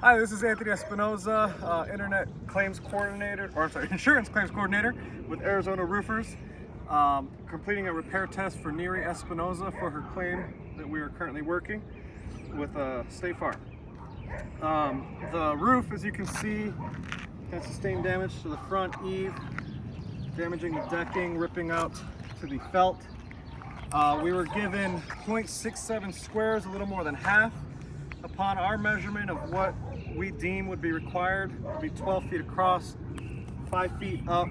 Hi, this is Nery Espinoza, Internet Claims Coordinator, or I'm sorry, Insurance Claims Coordinator with Arizona Roofers, completing a repair test for Nery Espinoza for her claim that we are currently working with State Farm. The roof, as you can see, has sustained damage to the front eave, damaging the decking, ripping out to the felt. We were given 0.67 squares, a little more than half. Upon our measurement of what we deem would be required, it would be 12 feet across, 5 feet up.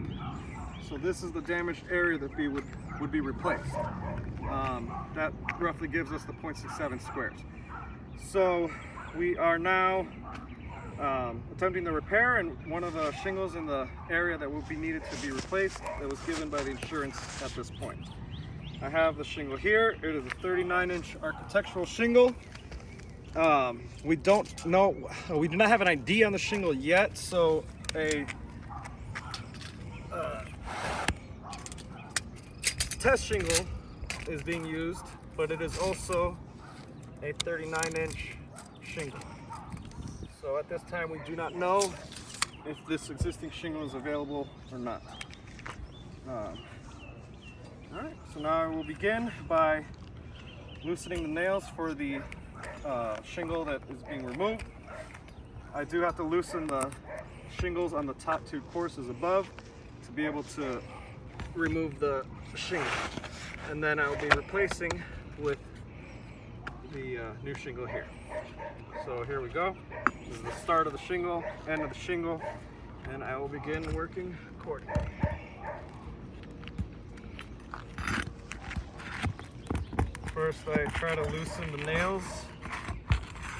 So this is the damaged area that would be replaced. That roughly gives us the 0.67 squares. So we are now attempting the repair, and one of the shingles in the area that will be needed to be replaced that was given by the insurance at this point. I have the shingle here. It is a 39-inch architectural shingle. We don't know, we do not have an ID on the shingle yet, so a test shingle is being used, but it is also a 39-inch shingle. So at this time we do not know if this existing shingle is available or not. Alright, so now I will begin by loosening the nails for the shingle that is being removed. I do have to loosen the shingles on the top two courses above to be able to remove the shingle, and then I'll be replacing with the new shingle here. So here we go. This is the start of the shingle, end of the shingle, and I will begin working accordingly. First, I try to loosen the nails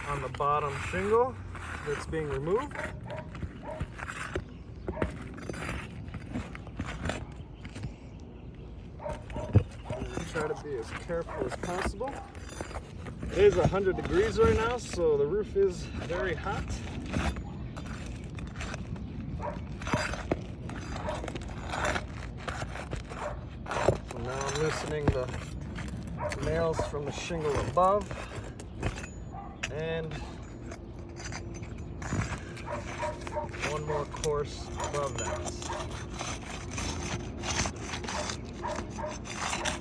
on the bottom shingle that's being removed. And try to be as careful as possible. It is 100 degrees right now, so the roof is very hot. So now I'm loosening the nails from the shingle above, and one more course above that.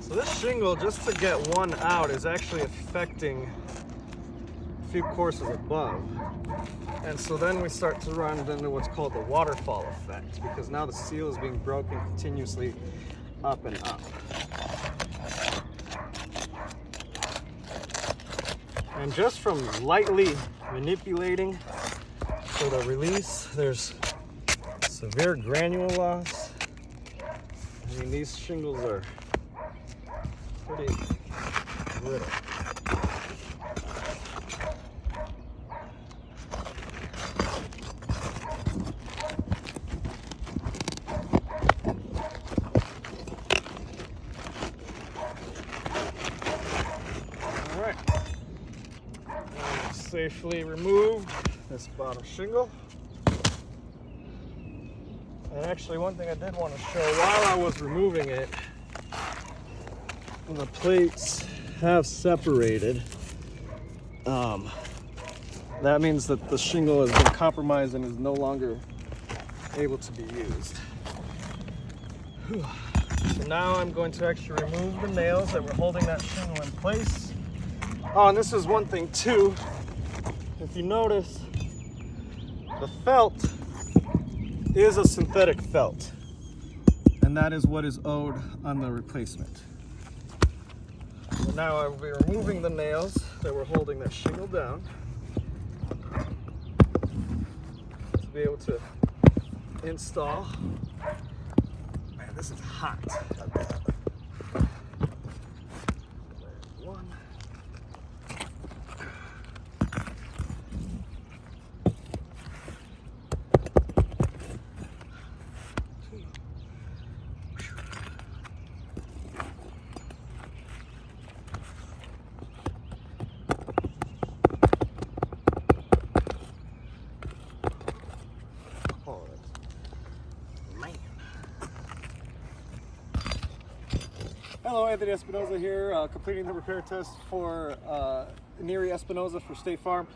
So this shingle, just to get one out, is actually affecting a few courses above. And so then we start to run into what's called the waterfall effect, because now the seal is being broken continuously up and up. And just from lightly manipulating for the release, there's severe granule loss. I mean, these shingles are pretty brittle. All right. Safely removed this bottom shingle. And actually, one thing I did want to show while I was removing it, the plates have separated. That means that the shingle has been compromised and is no longer able to be used. So now I'm going to actually remove the nails that were holding that shingle in place. Oh, and this is one thing too. If you notice, the felt is a synthetic felt, and that is what is owed on the replacement. So now I will be removing the nails that were holding that shingle down to be able to install. Man, this is hot. One. Hello, Nery Espinoza here, completing the repair test for Nery Espinoza for State Farm.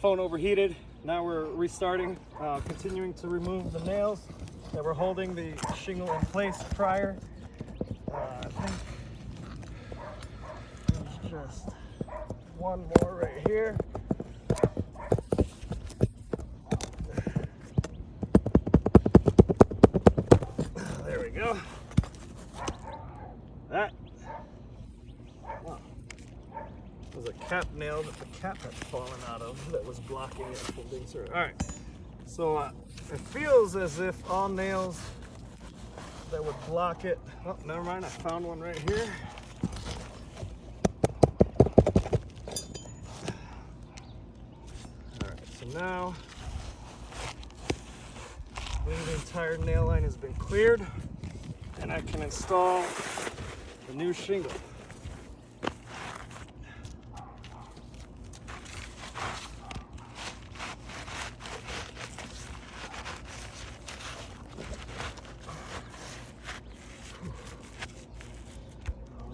Phone overheated. Now we're restarting, continuing to remove the nails that were holding the shingle in place prior. I think there's just one more right here. There we go. That was a cap nail that the cap had fallen out of that was blocking it from being through. All right, so it feels as if all nails that would block it. Oh, never mind, I found one right here. All right, so now the entire nail line has been cleared and I can install the new shingle.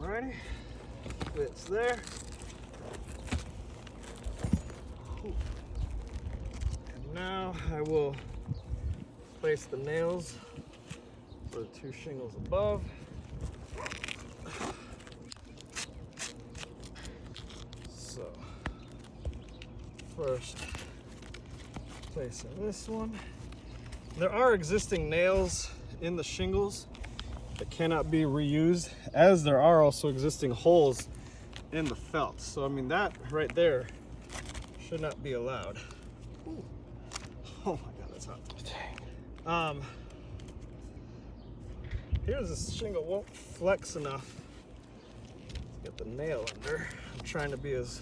Alrighty, fits there. And now I will place the nails for the two shingles above. So, first placing this one. There are existing nails in the shingles that cannot be reused, as there are also existing holes in the felt. So I mean, that right there should not be allowed. Ooh. Oh my god, that's hot. Dang. Here's this shingle won't flex enough to get the nail under. I'm trying to be as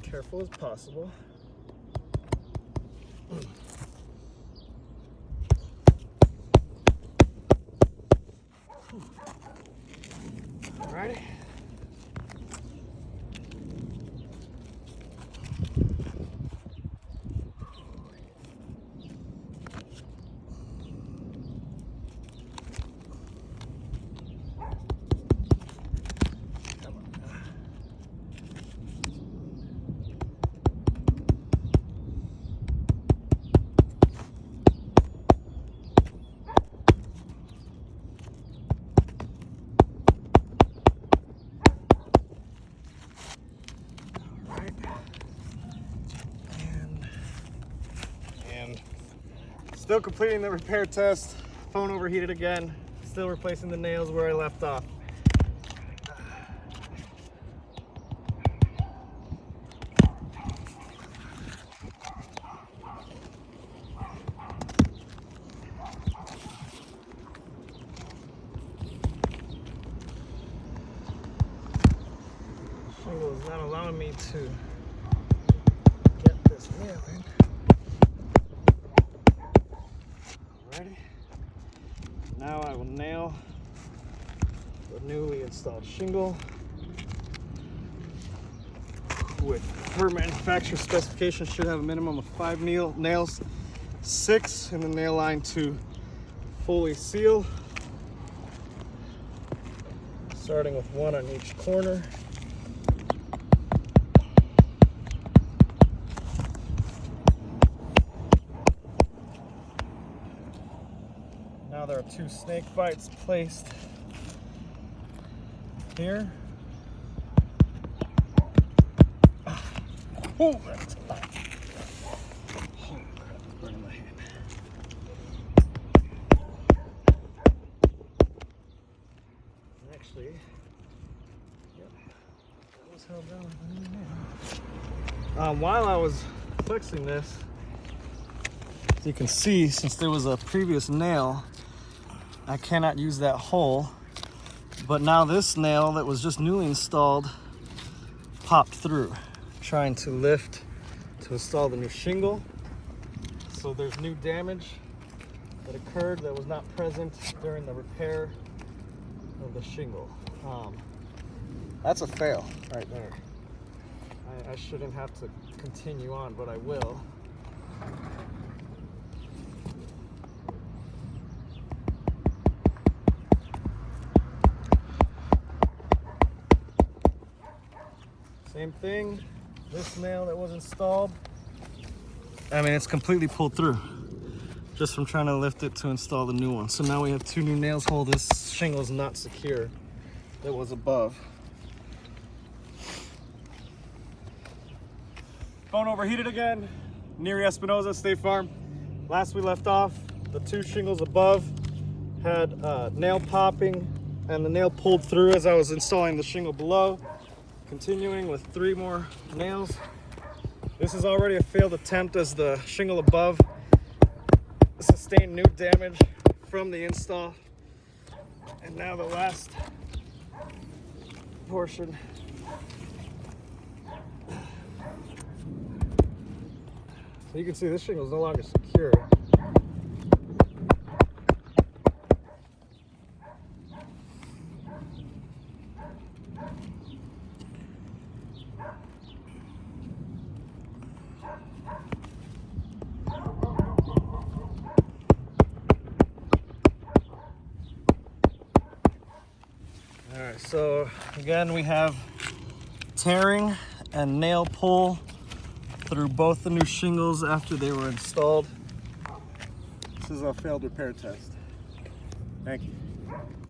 careful as possible. Alrighty. Still completing the repair test. Phone overheated again. Still replacing the nails where I left off. Shingle is not allowing me to get this nail in. Alrighty. Now I will nail the newly installed shingle with per manufacturer specification. Should have a minimum of 5 nails, 6 in the nail line to fully seal, starting with 1 on each corner. Now there are 2 snake bites placed here. Oh, that's hot. Oh, crap, burning my hand. Actually, yep, that was held down with a new nail. While I was flexing this, as you can see, since there was a previous nail, I cannot use that hole, but now this nail that was just newly installed popped through, trying to lift to install the new shingle. So there's new damage that occurred that was not present during the repair of the shingle. That's a fail right there. I shouldn't have to continue on, but I will. Same thing, this nail that was installed I mean, it's completely pulled through just from trying to lift it to install the new one. So now we have 2 new nails hole. This shingle is not secure. That was above. Phone overheated again. Nery Espinoza, State Farm. Last we left off, the 2 shingles above had nail popping and the nail pulled through as I was installing the shingle below. Continuing with 3 more nails. This is already a failed attempt as the shingle above sustained new damage from the install. And now the last portion. So you can see this shingle is no longer secure. All right, so again, we have tearing and nail pull through both the new shingles after they were installed. This is a failed repair test. Thank you.